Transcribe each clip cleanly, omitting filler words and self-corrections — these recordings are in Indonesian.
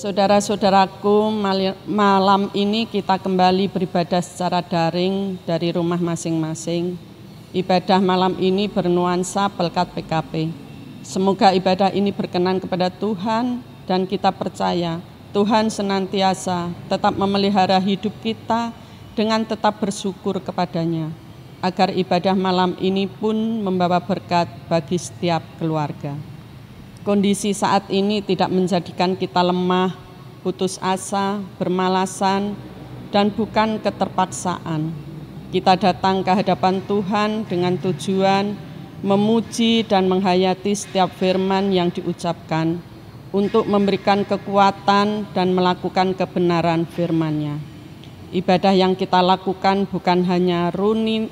Saudara-saudaraku, malam ini kita kembali beribadah secara daring dari rumah masing-masing. Ibadah malam ini bernuansa Pelkat PKP. Semoga ibadah ini berkenan kepada Tuhan dan kita percaya Tuhan senantiasa tetap memelihara hidup kita dengan tetap bersyukur kepadanya, agar ibadah malam ini pun membawa berkat bagi setiap keluarga. Kondisi saat ini tidak menjadikan kita lemah, putus asa, bermalasan, dan bukan keterpaksaan. Kita datang ke hadapan Tuhan dengan tujuan memuji dan menghayati setiap firman yang diucapkan untuk memberikan kekuatan dan melakukan kebenaran firman-Nya. Ibadah yang kita lakukan bukan hanya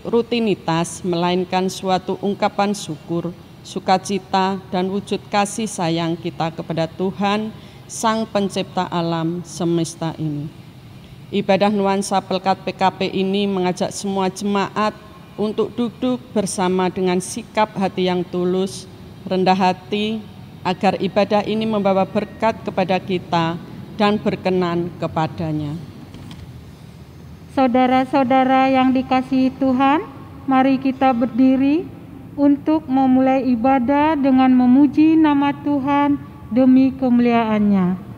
rutinitas, melainkan suatu ungkapan syukur, sukacita, dan wujud kasih sayang kita kepada Tuhan, Sang Pencipta alam semesta ini. Ibadah nuansa Pelkat PKP ini mengajak semua jemaat untuk duduk bersama dengan sikap hati yang tulus, rendah hati, agar ibadah ini membawa berkat kepada kita dan berkenan kepadanya. Saudara-saudara yang dikasihi Tuhan, mari kita berdiri untuk memulai ibadah dengan memuji nama Tuhan demi kemuliaan-Nya.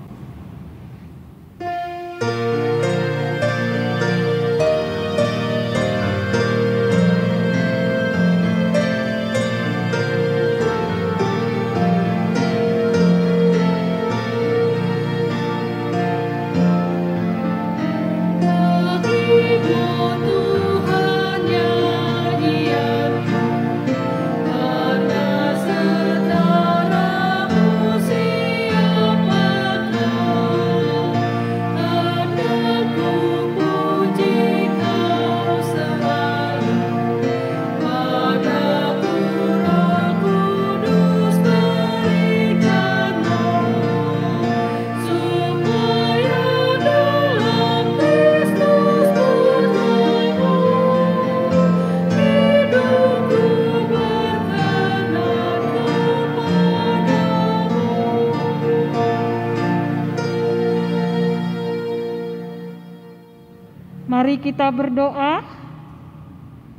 Mari kita berdoa.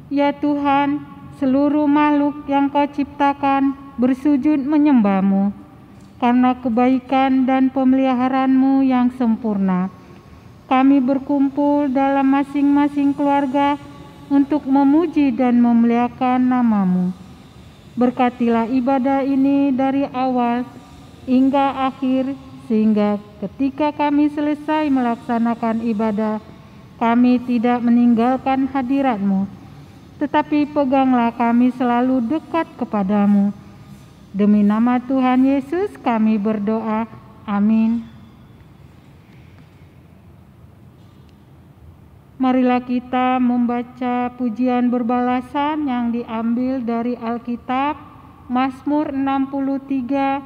Ya Tuhan, seluruh makhluk yang Kau ciptakan bersujud menyembah-Mu karena kebaikan dan pemeliharaan-Mu yang sempurna. Kami berkumpul dalam masing-masing keluarga untuk memuji dan memuliakan nama-Mu. Berkatilah ibadah ini dari awal hingga akhir, sehingga ketika kami selesai melaksanakan ibadah, kami tidak meninggalkan hadirat-Mu, tetapi peganglah kami selalu dekat kepadamu. Demi nama Tuhan Yesus kami berdoa. Amin. Marilah kita membaca pujian berbalasan yang diambil dari Alkitab, Mazmur 63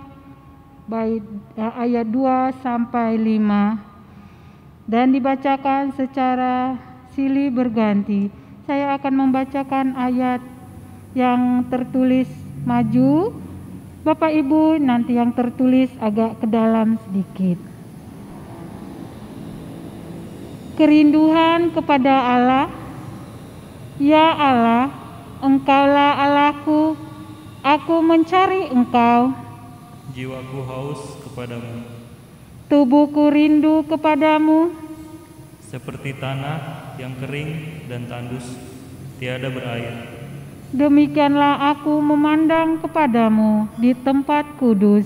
ayat 2 sampai 5. Dan dibacakan secara silih berganti. Saya akan membacakan ayat yang tertulis maju, Bapak Ibu nanti yang tertulis agak ke dalam sedikit. Kerinduan kepada Allah. Ya Allah, Engkaulah Allahku, aku mencari Engkau. Jiwaku haus kepadamu. Tubuhku rindu kepadamu, seperti tanah yang kering dan tandus, tiada berair. Demikianlah aku memandang kepadamu di tempat kudus,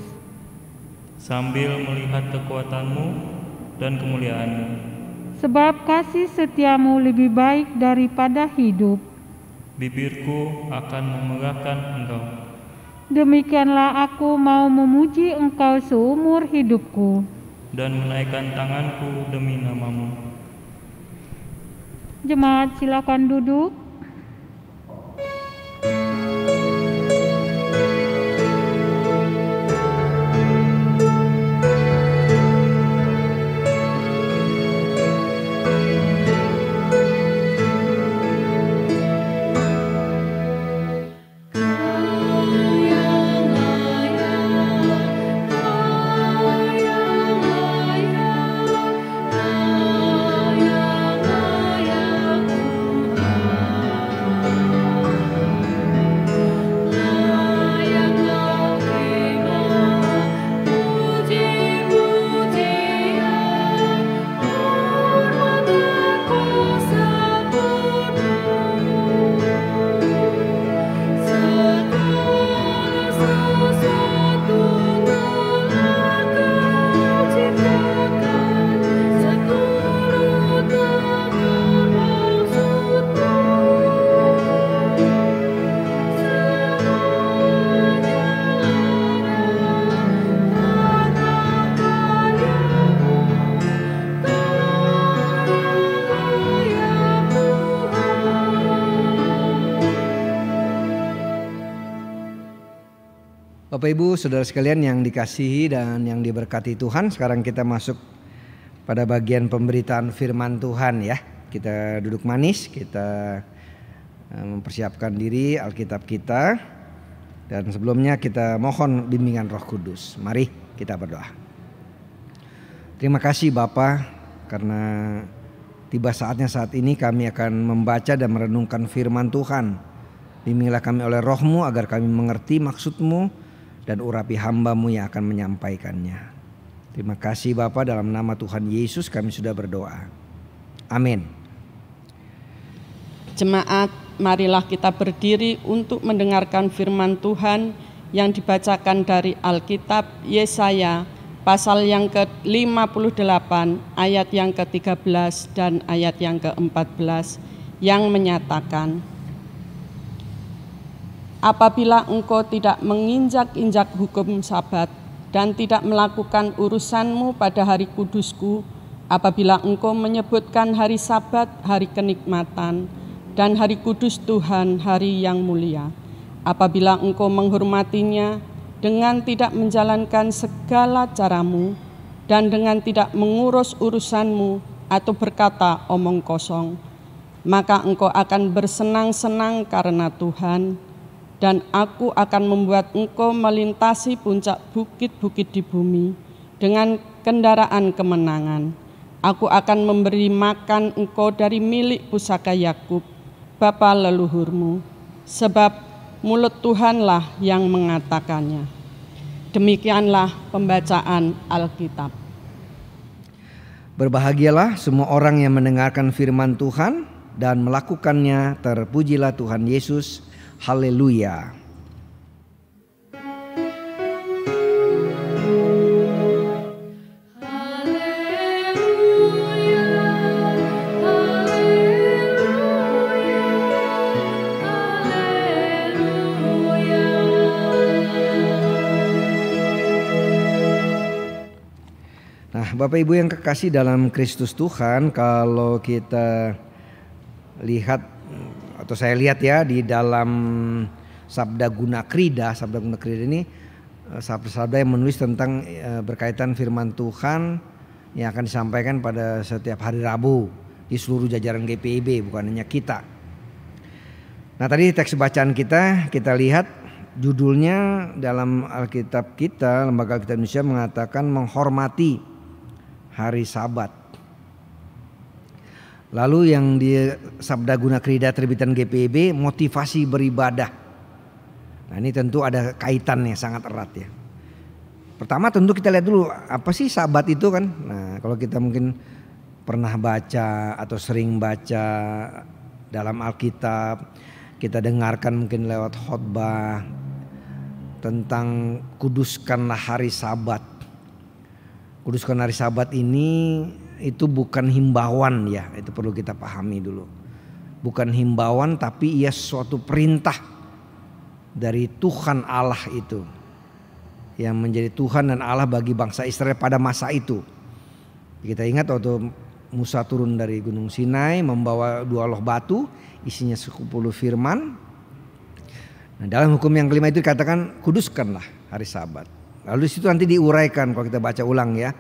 sambil melihat kekuatan-Mu dan kemuliaan-Mu. Sebab kasih setiamu lebih baik daripada hidup. Bibirku akan memegahkan Engkau. Demikianlah aku mau memuji Engkau seumur hidupku, dan menaikkan tanganku demi nama-Mu. Jemaat silakan duduk. Kaya, kaya, kaya, Bapak Ibu, saudara sekalian yang dikasihi dan yang diberkati Tuhan, sekarang kita masuk pada bagian pemberitaan firman Tuhan ya. Kita duduk manis, kita mempersiapkan diri Alkitab kita, dan sebelumnya kita mohon bimbingan Roh Kudus. Mari kita berdoa. Terima kasih Bapa, karena tiba saatnya saat ini kami akan membaca dan merenungkan firman Tuhan. Bimbinglah kami oleh Roh-Mu agar kami mengerti maksud-Mu dan urapi hamba-Mu yang akan menyampaikannya. Terima kasih Bapa, dalam nama Tuhan Yesus kami sudah berdoa. Amin. Jemaat, marilah kita berdiri untuk mendengarkan firman Tuhan yang dibacakan dari Alkitab Yesaya pasal yang ke-58 ayat yang ke-13 dan ayat yang ke-14 yang menyatakan, apabila engkau tidak menginjak-injak hukum Sabat dan tidak melakukan urusanmu pada hari kudusku, apabila engkau menyebutkan hari Sabat hari kenikmatan dan hari kudus Tuhan hari yang mulia, apabila engkau menghormatinya dengan tidak menjalankan segala caramu dan dengan tidak mengurus urusanmu atau berkata omong kosong, maka engkau akan bersenang-senang karena Tuhan, dan aku akan membuat engkau melintasi puncak bukit-bukit di bumi dengan kendaraan kemenangan. Aku akan memberi makan engkau dari milik pusaka Yakub, bapa leluhurmu, sebab mulut Tuhanlah yang mengatakannya. Demikianlah pembacaan Alkitab. Berbahagialah semua orang yang mendengarkan firman Tuhan dan melakukannya. Terpujilah Tuhan Yesus. Haleluya. Nah, Bapak Ibu yang kekasih dalam Kristus Tuhan, kalau kita lihat atau saya lihat ya di dalam Sabda Guna Krida ini sabda yang menulis tentang berkaitan firman Tuhan yang akan disampaikan pada setiap hari Rabu di seluruh jajaran GPIB, bukan hanya kita. Nah, tadi teks bacaan kita lihat judulnya dalam Alkitab kita, Lembaga Alkitab Indonesia mengatakan menghormati hari Sabat. Lalu yang di Sabda Guna Krida terbitan GPIB, motivasi beribadah. Nah, ini tentu ada kaitannya sangat erat ya. Pertama tentu kita lihat dulu apa sih Sabat itu kan. Nah, kalau kita mungkin pernah baca atau sering baca dalam Alkitab, kita dengarkan mungkin lewat khotbah tentang kuduskanlah hari Sabat. Kuduskan hari Sabat ini itu bukan himbauan ya, itu perlu kita pahami dulu. Bukan himbauan, tapi ia suatu perintah dari Tuhan Allah itu, yang menjadi Tuhan dan Allah bagi bangsa Israel pada masa itu. Kita ingat waktu Musa turun dari Gunung Sinai membawa 2 loh batu, isinya 10 firman. Nah, dalam hukum yang kelima itu dikatakan kuduskanlah hari Sabat. Lalu di situ nanti diuraikan kalau kita baca ulang ya.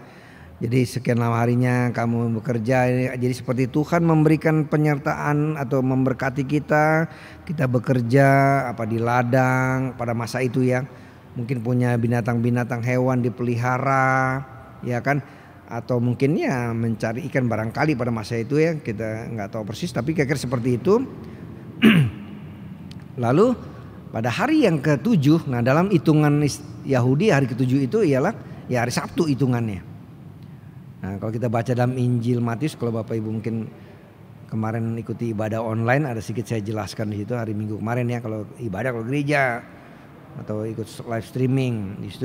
Jadi sekian lama harinya kamu bekerja. Jadi seperti Tuhan memberikan penyertaan atau memberkati kita bekerja apa di ladang pada masa itu ya. Mungkin punya binatang-binatang hewan dipelihara ya kan, atau mungkin ya mencari ikan barangkali pada masa itu ya, kita nggak tahu persis tapi kira-kira seperti itu. Lalu pada hari yang ke-7, nah dalam hitungan Yahudi hari ke-7 itu ialah ya hari Sabtu hitungannya. Nah, kalau kita baca dalam Injil Matius, kalau Bapak Ibu mungkin kemarin ikuti ibadah online, ada sedikit saya jelaskan di situ hari Minggu kemarin ya, kalau ibadah kalau gereja atau ikut live streaming, di situ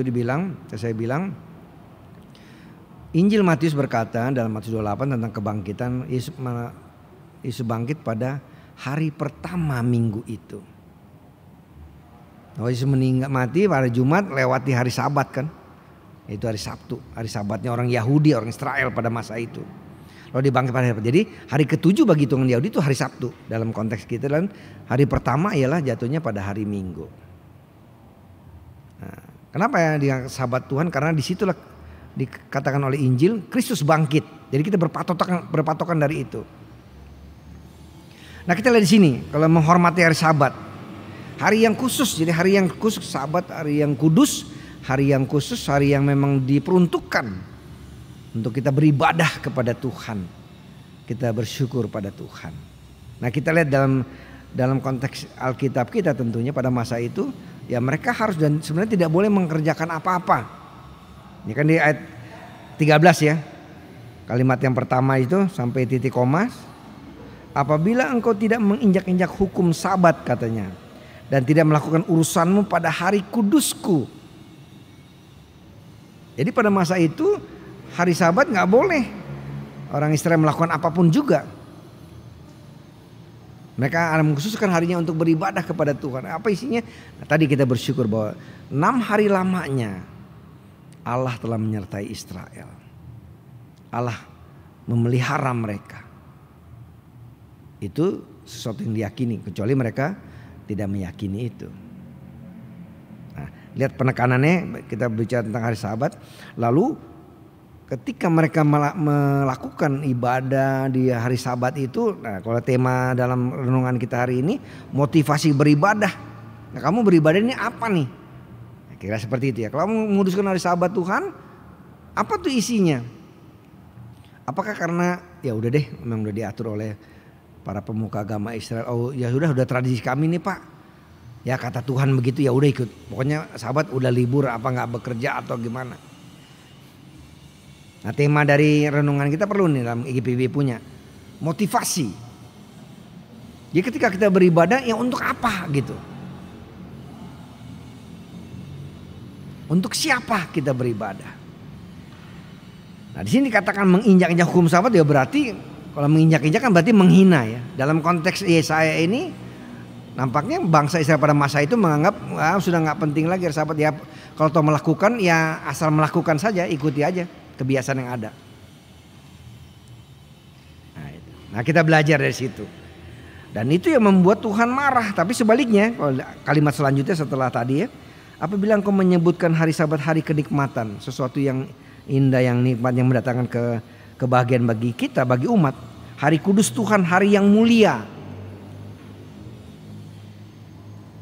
saya bilang Injil Matius berkata dalam Matius 28 tentang kebangkitan Yesus bangkit pada hari pertama minggu itu. Yesus meninggal mati pada Jumat lewati hari Sabat kan. Itu hari Sabtu, hari Sabatnya orang Yahudi, orang Israel pada masa itu. Lalu dibangkit pada hari pertama. Jadi hari ke-7 bagi hitungan Yahudi itu hari Sabtu dalam konteks kita, dan hari pertama ialah jatuhnya pada hari Minggu. Nah, Kenapa ya dia sahabat Tuhan? Karena disitulah dikatakan oleh Injil Kristus bangkit. Jadi kita berpatokan dari itu. Nah kita lihat di sini kalau menghormati hari Sabat, hari yang khusus. Jadi hari yang khusus Sabat, hari yang kudus, hari yang khusus, hari yang memang diperuntukkan untuk kita beribadah kepada Tuhan. Kita bersyukur pada Tuhan. Nah kita lihat dalam konteks Alkitab kita tentunya pada masa itu ya mereka harus dan sebenarnya tidak boleh mengerjakan apa-apa. Ini kan di ayat 13 ya. Kalimat yang pertama itu sampai titik koma. Apabila engkau tidak menginjak-injak hukum Sabat katanya. Dan tidak melakukan urusanmu pada hari kudusku. Jadi pada masa itu hari Sabat gak boleh orang Israel melakukan apapun juga. Mereka mengkhususkan harinya untuk beribadah kepada Tuhan. Apa isinya? Nah, tadi kita bersyukur bahwa 6 hari lamanya Allah telah menyertai Israel. Allah memelihara mereka. Itu sesuatu yang diyakini. Kecuali mereka tidak meyakini itu. Nah, lihat penekanannya kita bicara tentang hari Sabat. Lalu ketika mereka melakukan ibadah di hari Sabat itu, nah kalau tema dalam renungan kita hari ini motivasi beribadah. Nah kamu beribadah ini apa nih? Nah, kira seperti itu ya. Kalau menguduskan hari Sabat Tuhan, apa tuh isinya? Apakah karena ya udah deh, memang udah diatur oleh para pemuka agama Israel. Oh ya sudah tradisi kami nih Pak. Ya kata Tuhan begitu ya udah ikut. Pokoknya Sabat udah libur apa nggak bekerja atau gimana? Nah tema dari renungan kita perlu nih dalam IGPB punya motivasi. Jadi ketika kita beribadah ya untuk apa gitu? Untuk siapa kita beribadah? Nah di sini dikatakan menginjak-injak hukum Sabat ya berarti kalau menginjak-injak kan berarti menghina ya. Dalam konteks Yesaya ini nampaknya bangsa Israel pada masa itu menganggap sudah nggak penting lagi Sabat ya. Kalau toh melakukan ya asal melakukan saja, ikuti aja kebiasaan yang ada. Nah kita belajar dari situ. Dan itu yang membuat Tuhan marah. Tapi sebaliknya kalimat selanjutnya setelah tadi ya. Apabila engkau menyebutkan hari Sabat hari kenikmatan. Sesuatu yang indah, yang nikmat, yang mendatangkan kebahagiaan bagi kita, bagi umat. Hari kudus Tuhan, hari yang mulia.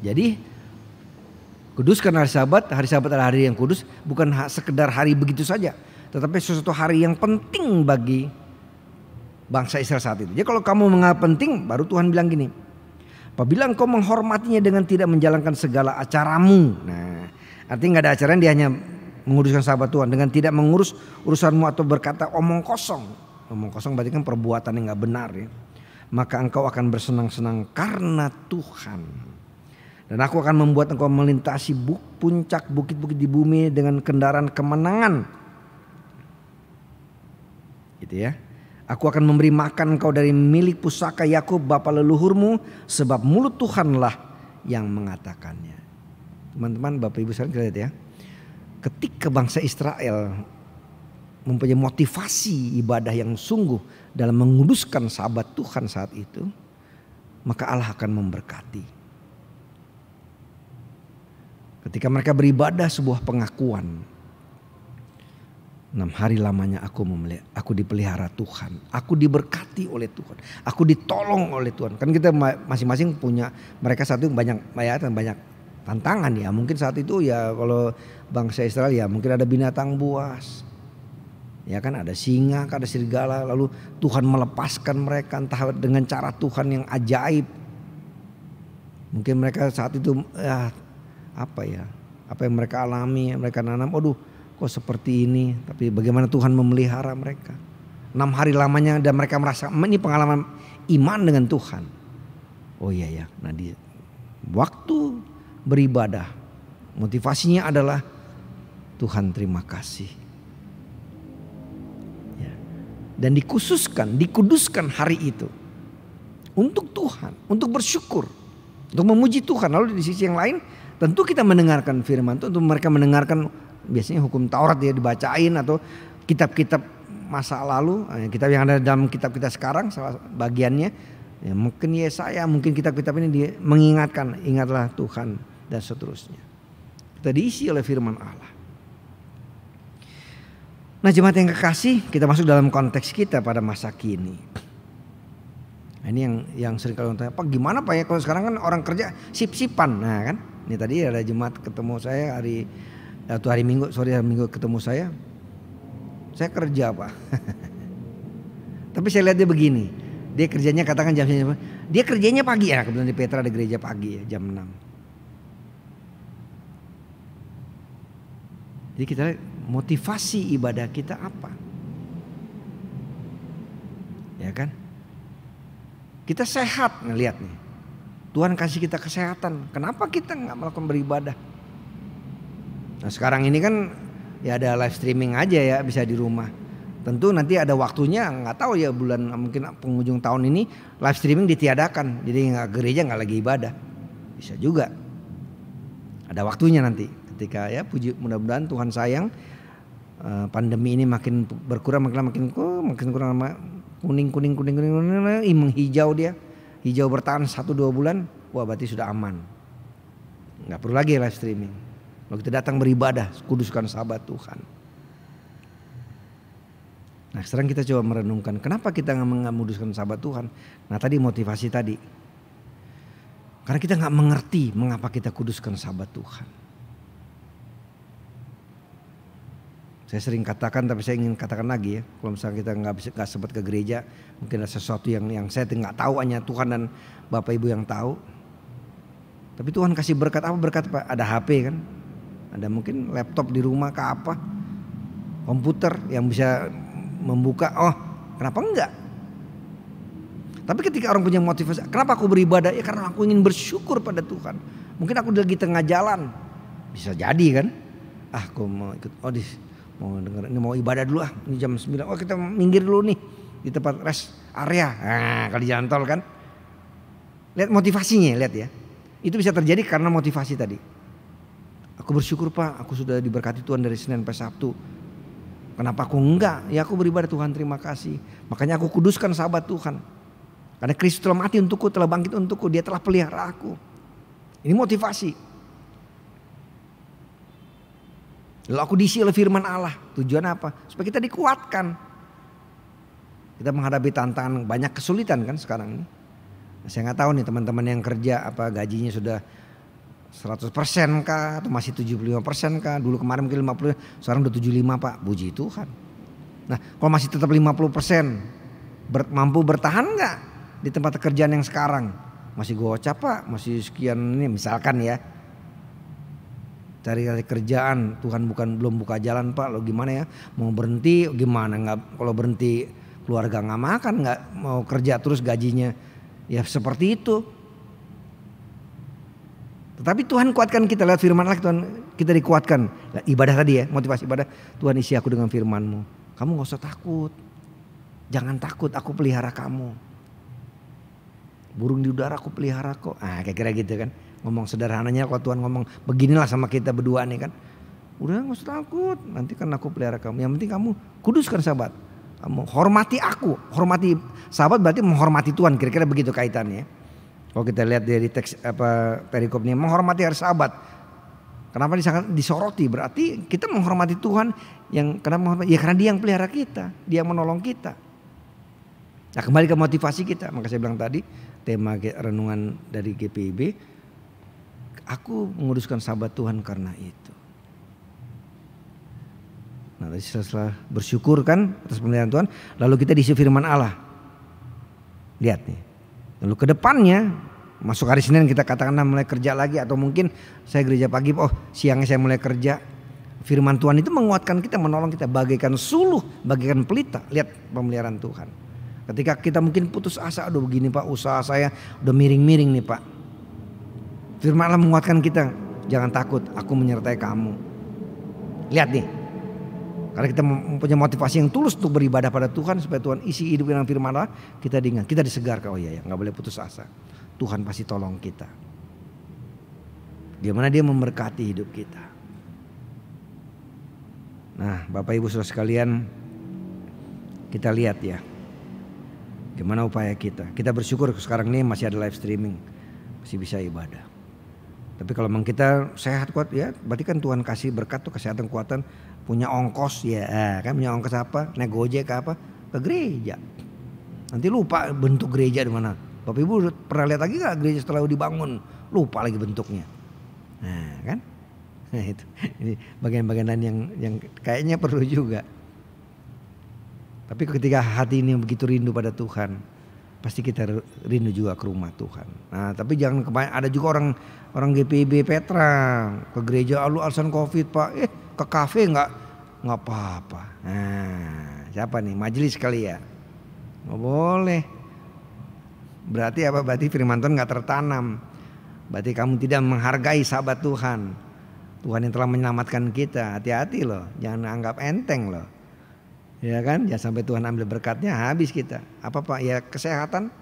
Jadi kuduskan hari Sabat adalah hari yang kudus. Bukan sekedar hari begitu saja. Tetapi sesuatu hari yang penting bagi bangsa Israel saat itu. Jadi kalau kamu menganggap penting, baru Tuhan bilang gini. Apabila engkau menghormatinya dengan tidak menjalankan segala acaramu. Nah, artinya gak ada acaranya, dia hanya menguruskan Sabat Tuhan. Dengan tidak mengurus urusanmu atau berkata omong kosong. Omong kosong berarti kan perbuatan yang gak benar ya. Maka engkau akan bersenang-senang karena Tuhan. Dan aku akan membuat engkau melintasi puncak bukit-bukit di bumi dengan kendaraan kemenangan. Gitu ya. Aku akan memberi makan engkau dari milik pusaka Yakub bapa leluhurmu, sebab mulut Tuhanlah yang mengatakannya. Teman-teman, Bapak Ibu sekalian, kita lihat ya. Ketika bangsa Israel mempunyai motivasi ibadah yang sungguh dalam menguduskan Sabat Tuhan saat itu, maka Allah akan memberkati. Ketika mereka beribadah sebuah pengakuan. 6 hari lamanya aku dipelihara Tuhan. Aku diberkati oleh Tuhan. Aku ditolong oleh Tuhan. Kan kita masing-masing punya, mereka satu banyak tantangan ya. Mungkin saat itu ya kalau bangsa Israel ya mungkin ada binatang buas. Ya kan ada singa, ada serigala. Lalu Tuhan melepaskan mereka entah dengan cara Tuhan yang ajaib. Mungkin mereka saat itu apa yang mereka alami, mereka nanam. Kok seperti ini, tapi bagaimana Tuhan memelihara mereka 6 hari lamanya dan mereka merasa ini pengalaman iman dengan Tuhan. Oh iya ya, nah di waktu beribadah motivasinya adalah Tuhan terima kasih ya. Dan dikuduskan hari itu untuk Tuhan, untuk bersyukur, untuk memuji Tuhan. Lalu di sisi yang lain tentu kita mendengarkan firman Tuhan, untuk mereka mendengarkan biasanya hukum Taurat dia dibacain atau kitab-kitab masa lalu, kitab yang ada dalam kitab kita sekarang salah bagiannya ya mungkin Yesaya, mungkin kitab-kitab ini dia mengingatkan ingatlah Tuhan dan seterusnya. Kita diisi oleh firman Allah. Nah jemaat yang kekasih, kita masuk dalam konteks kita pada masa kini. Nah, ini yang sering kalian tanya, Pak gimana Pak ya kalau sekarang kan orang kerja sip-sipan. Nah kan, ini tadi ada jemaat ketemu saya hari Minggu, hari Minggu ketemu saya kerja Pak. Tapi saya lihat dia begini, dia kerjanya katakan jam 9, dia kerjanya pagi ya, kebetulan di Petra ada gereja pagi ya, jam 6. Jadi kita lihat motivasi ibadah kita apa? Ya kan? Kita sehat ngelihat nih. Tuhan kasih kita kesehatan. Kenapa kita nggak melakukan beribadah? Nah sekarang ini kan ya ada live streaming aja ya, bisa di rumah. Tentu nanti ada waktunya, nggak tahu ya bulan mungkin penghujung tahun ini live streaming ditiadakan. Jadi nggak gereja nggak lagi ibadah. Bisa juga. Ada waktunya nanti. Ketika ya puji mudah-mudahan Tuhan sayang. Pandemi ini makin berkurang makin kurang, kuning menghijau dia, hijau bertahan 1-2 bulan, wah berarti sudah aman, nggak perlu lagi live streaming. Kalau kita datang beribadah, kuduskan sahabat Tuhan. Nah sekarang kita coba merenungkan kenapa kita nggak menguduskan sahabat Tuhan. Nah tadi motivasi tadi, karena kita nggak mengerti mengapa kita kuduskan sahabat Tuhan. Saya sering katakan, tapi saya ingin katakan lagi ya. Kalau misalnya kita nggak sempat ke gereja, mungkin ada sesuatu yang saya nggak tahu, hanya Tuhan dan Bapak Ibu yang tahu. Tapi Tuhan kasih berkat apa? Berkat Pak? Ada HP kan, ada mungkin laptop di rumah ke apa, komputer yang bisa membuka. Oh, kenapa enggak? Tapi ketika orang punya motivasi, kenapa aku beribadah? Ya karena aku ingin bersyukur pada Tuhan. Mungkin aku lagi tengah jalan, bisa jadi kan? Aku mau ikut mau denger, ini mau ibadah dulu ini jam 9, oh kita minggir dulu nih di tempat rest area. Nah kalau di jalan tol kan, lihat motivasinya, lihat ya, itu bisa terjadi karena motivasi tadi. Aku bersyukur Pak, aku sudah diberkati Tuhan dari Senin sampai Sabtu. Kenapa aku enggak? Ya aku beribadah Tuhan, terima kasih. Makanya aku kuduskan sahabat Tuhan, karena Kristus telah mati untukku, telah bangkit untukku, Dia telah pelihara aku. Ini motivasi. Lalu aku diisi oleh firman Allah. Tujuan apa? Supaya kita dikuatkan. Kita menghadapi tantangan, banyak kesulitan kan sekarang ini. Nah, saya nggak tahu nih teman-teman yang kerja apa gajinya sudah 100% kah atau masih 75% kah? Dulu kemarin mungkin 50, sekarang udah 75 Pak. Puji Tuhan. Nah kalau masih tetap 50%, mampu bertahan nggak di tempat pekerjaan yang sekarang? Masih gocap Pak, masih sekian ini misalkan ya. Cari kerjaan, Tuhan belum buka jalan Pak, lo gimana ya? Mau berhenti gimana? Nggak, kalau berhenti keluarga nggak makan, nggak mau kerja terus gajinya ya seperti itu. Tetapi Tuhan kuatkan kita lewat firman Allah, Tuhan kita dikuatkan. Nah, ibadah tadi ya, motivasi ibadah. Tuhan isi aku dengan firman-Mu. Kamu nggak usah takut, jangan takut, aku pelihara kamu. Burung di udara aku pelihara kok. Ah kira-kira gitu kan. Ngomong sederhananya kalau Tuhan ngomong beginilah sama kita berdua nih kan. Udah gak usah takut, nanti kan aku pelihara kamu. Yang penting kamu kuduskan sahabat. Kamu hormati aku. Hormati sahabat berarti menghormati Tuhan. Kira-kira begitu kaitannya. Kalau kita lihat dari teks perikop ini, menghormati harus sahabat. Kenapa sangat disoroti? Berarti kita menghormati Tuhan. Yang kenapa menghormati? Ya karena Dia yang pelihara kita, Dia yang menolong kita. Nah kembali ke motivasi kita. Maka saya bilang tadi tema renungan dari GPIB. Aku menguduskan sahabat Tuhan karena itu. Nah setelah bersyukur kan atas pemeliharaan Tuhan, lalu kita diisi firman Allah. Lihat nih. Lalu ke depannya masuk hari Senin kita katakanlah mulai kerja lagi, atau mungkin saya gereja pagi, oh siangnya saya mulai kerja. Firman Tuhan itu menguatkan kita, menolong kita, bagaikan suluh, bagaikan pelita. Lihat pemeliharaan Tuhan. Ketika kita mungkin putus asa, aduh begini Pak, usaha saya udah miring-miring nih Pak. Firman Allah menguatkan kita, jangan takut, aku menyertai kamu. Lihat nih, karena kita mempunyai motivasi yang tulus untuk beribadah pada Tuhan, supaya Tuhan isi hidup dengan firman Allah, kita diingat, kita disegarkan. Oh iya ya, nggak boleh putus asa. Tuhan pasti tolong kita. Gimana Dia memberkati hidup kita. Nah, Bapak Ibu Saudara sekalian, kita lihat ya, gimana upaya kita. Kita bersyukur sekarang ini masih ada live streaming, masih bisa ibadah. Tapi kalau memang kita sehat kuat ya, berarti kan Tuhan kasih berkat tuh, kesehatan, kekuatan, punya ongkos ya, kan punya ongkos apa? Naik Gojek ke apa? Ke gereja. Nanti lupa bentuk gereja di mana. Bapak Ibu pernah lihat lagi gak gereja setelah dibangun? Lupa lagi bentuknya. Nah kan? Nah itu. Ini bagian-bagian lain yang kayaknya perlu juga. Tapi ketika hati ini begitu rindu pada Tuhan, pasti kita rindu juga ke rumah Tuhan. Nah tapi jangan kebanyakan. Ada juga orang GPIB Petra ke gereja, alasan COVID Pak. Ke kafe nggak apa-apa. Nah siapa nih? Majelis kali ya? Nggak boleh. Berarti apa? Berarti firman Tuhan nggak tertanam. Berarti kamu tidak menghargai sahabat Tuhan. Tuhan yang telah menyelamatkan kita. Hati-hati loh, jangan anggap enteng loh. Ya kan? Jangan sampai Tuhan ambil berkatnya habis kita. Apa Pak? Ya kesehatan.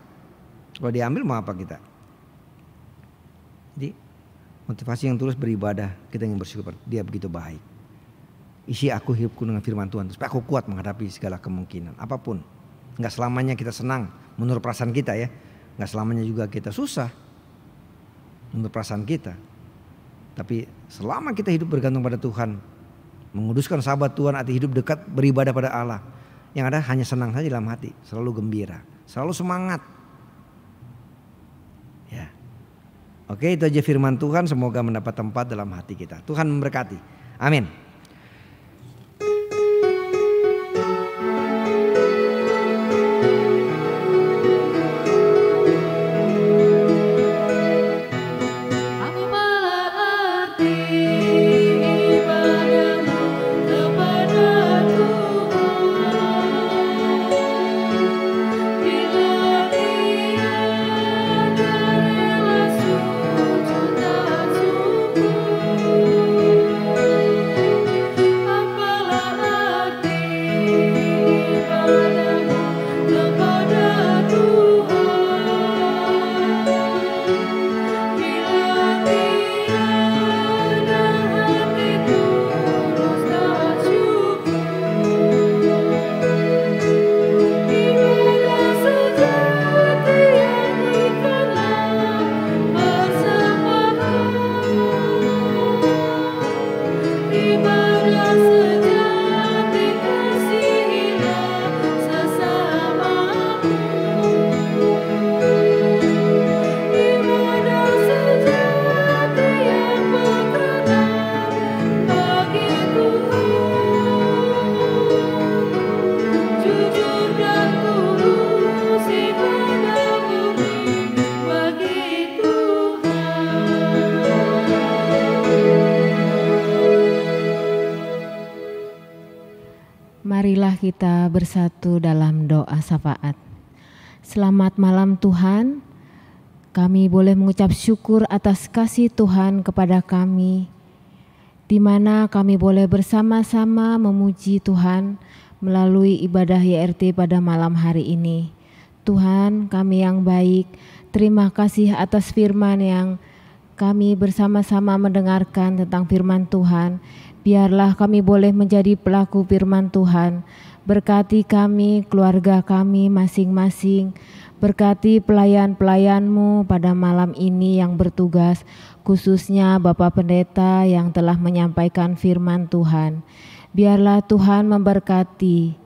Kalau diambil mau apa kita? Jadi motivasi yang tulus beribadah, kita ingin bersyukur. Dia begitu baik. Isi aku hidupku dengan firman Tuhan supaya aku kuat menghadapi segala kemungkinan. Apapun. Enggak selamanya kita senang menurut perasaan kita ya. Enggak selamanya juga kita susah menurut perasaan kita. Tapi selama kita hidup bergantung pada Tuhan, menguduskan sahabat Tuhan, hati hidup dekat, beribadah pada Allah, yang ada hanya senang saja dalam hati, selalu gembira, selalu semangat. Ya. Oke, itu aja firman Tuhan, semoga mendapat tempat dalam hati kita. Tuhan memberkati. Amin. Marilah kita bersatu dalam doa syafaat. Selamat malam Tuhan, kami boleh mengucap syukur atas kasih Tuhan kepada kami, di mana kami boleh bersama-sama memuji Tuhan melalui ibadah YRT pada malam hari ini. Tuhan kami yang baik, terima kasih atas firman yang kami bersama-sama mendengarkan tentang firman Tuhan. Biarlah kami boleh menjadi pelaku firman Tuhan. Berkati kami, keluarga kami masing-masing. Berkati pelayan-pelayan-Mu pada malam ini yang bertugas, khususnya Bapak Pendeta yang telah menyampaikan firman Tuhan. Biarlah Tuhan memberkati.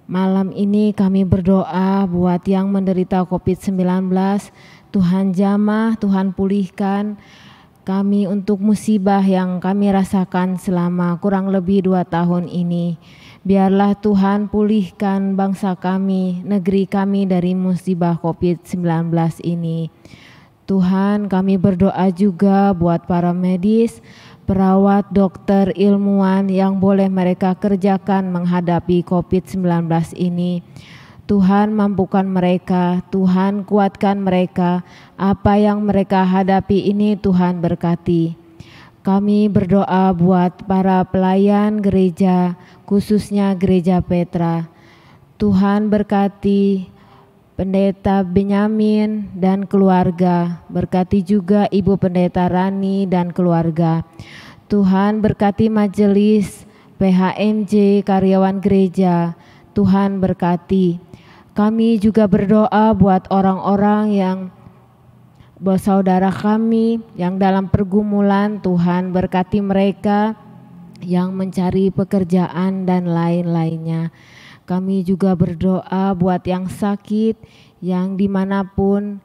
Malam ini kami berdoa buat yang menderita COVID-19. Tuhan jamah, Tuhan pulihkan kami untuk musibah yang kami rasakan selama kurang lebih 2 tahun ini. Biarlah Tuhan pulihkan bangsa kami, negeri kami dari musibah COVID-19 ini. Tuhan kami berdoa juga buat para medis, perawat, dokter, ilmuwan yang boleh mereka kerjakan menghadapi COVID-19 ini. Tuhan mampukan mereka, Tuhan kuatkan mereka, apa yang mereka hadapi ini Tuhan berkati. Kami berdoa buat para pelayan gereja, khususnya gereja Petra. Tuhan berkati Pendeta Benyamin dan keluarga, berkati juga Ibu Pendeta Rani dan keluarga. Tuhan berkati majelis, PHMJ, karyawan gereja, Tuhan berkati. Kami juga berdoa buat orang-orang yang saudara kami yang dalam pergumulan, Tuhan berkati mereka yang mencari pekerjaan dan lain-lainnya. Kami juga berdoa buat yang sakit, yang dimanapun,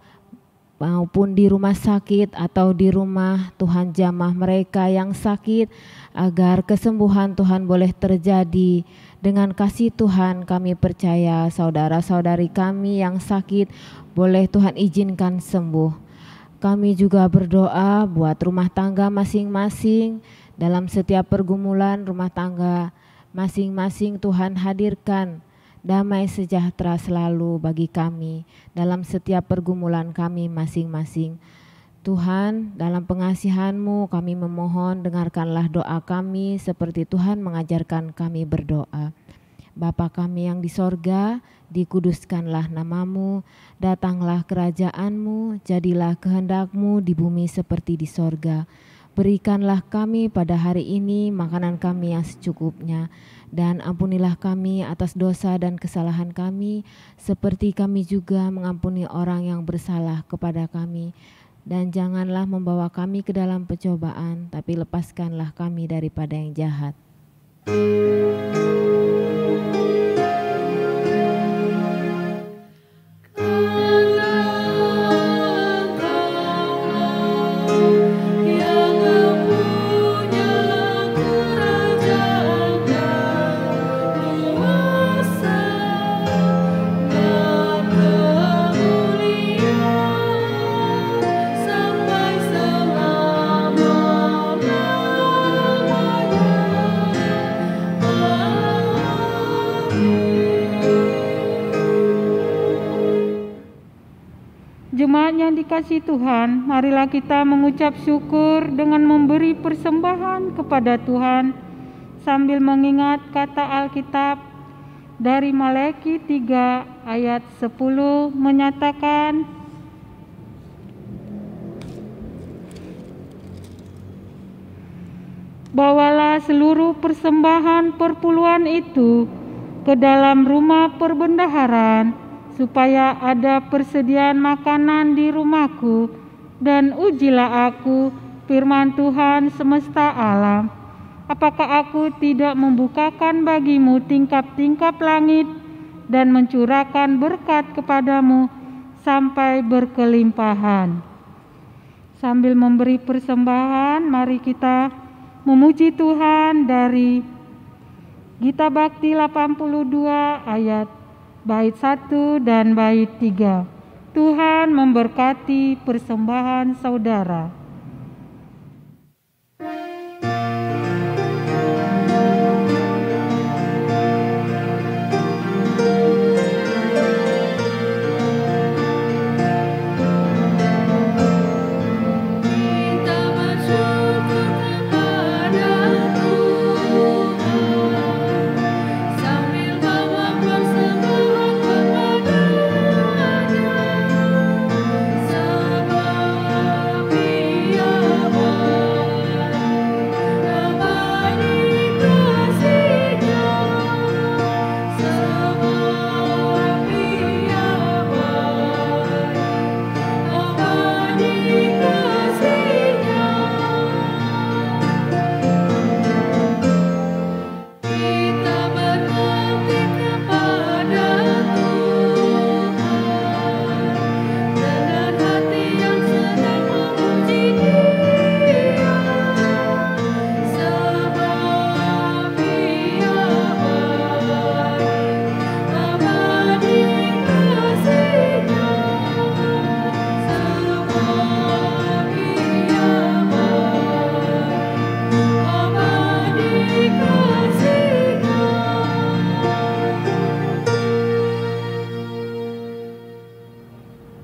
maupun di rumah sakit atau di rumah, Tuhan jamah mereka yang sakit, agar kesembuhan Tuhan boleh terjadi. Dengan kasih Tuhan kami percaya saudara-saudari kami yang sakit boleh Tuhan izinkan sembuh. Kami juga berdoa buat rumah tangga masing-masing. Dalam setiap pergumulan rumah tangga masing-masing, Tuhan hadirkan damai sejahtera selalu bagi kami dalam setiap pergumulan kami masing-masing. Tuhan, dalam pengasihan-Mu kami memohon, dengarkanlah doa kami seperti Tuhan mengajarkan kami berdoa. Bapa kami yang di sorga, dikuduskanlah nama-Mu, datanglah kerajaan-Mu, jadilah kehendak-Mu di bumi seperti di sorga. Berikanlah kami pada hari ini makanan kami yang secukupnya, dan ampunilah kami atas dosa dan kesalahan kami, seperti kami juga mengampuni orang yang bersalah kepada kami. Dan janganlah membawa kami ke dalam pencobaan, tapi lepaskanlah kami daripada yang jahat. Jemaat yang dikasihi Tuhan, marilah kita mengucap syukur dengan memberi persembahan kepada Tuhan sambil mengingat kata Alkitab dari Malaki 3 ayat 10 menyatakan, bawalah seluruh persembahan perpuluhan itu ke dalam rumah perbendaharaan, supaya ada persediaan makanan di rumahku, dan ujilah aku, firman Tuhan semesta alam. Apakah aku tidak membukakan bagimu tingkap-tingkap langit dan mencurahkan berkat kepadamu sampai berkelimpahan. Sambil memberi persembahan, mari kita memuji Tuhan dari Gita Bakti 82 ayat bait 1 dan bait 3. Tuhan memberkati persembahan saudara.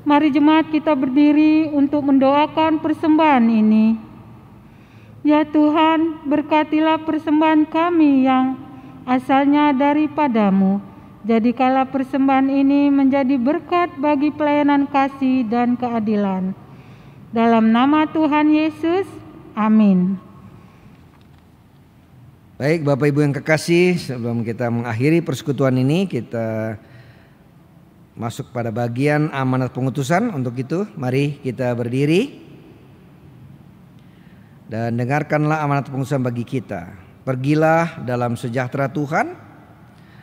Mari jemaat kita berdiri untuk mendoakan persembahan ini. Ya Tuhan, berkatilah persembahan kami yang asalnya daripada-Mu. Jadikanlah persembahan ini menjadi berkat bagi pelayanan kasih dan keadilan. Dalam nama Tuhan Yesus, amin. Baik Bapak Ibu yang kekasih, sebelum kita mengakhiri persekutuan ini, kita masuk pada bagian amanat pengutusan. Untuk itu mari kita berdiri dan dengarkanlah amanat pengutusan bagi kita. Pergilah dalam sejahtera Tuhan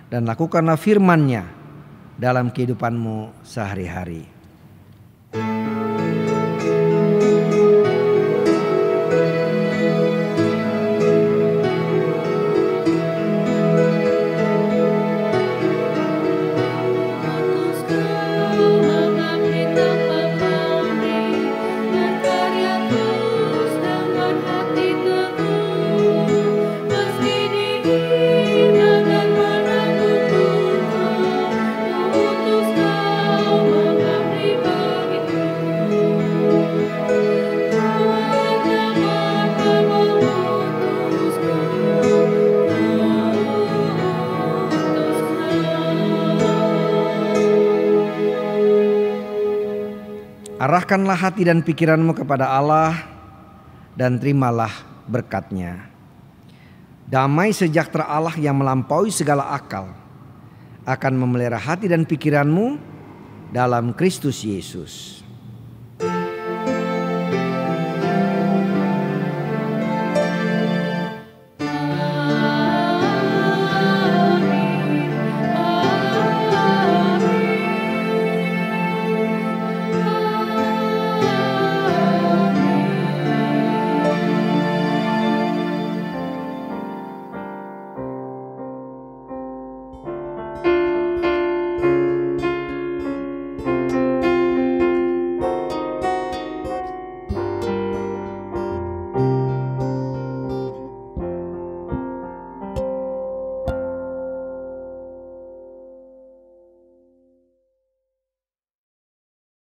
dan lakukanlah firman-Nya dalam kehidupanmu sehari-hari. Arahkanlah hati dan pikiranmu kepada Allah dan terimalah berkat-Nya. Damai sejahtera Allah yang melampaui segala akal akan memelihara hati dan pikiranmu dalam Kristus Yesus.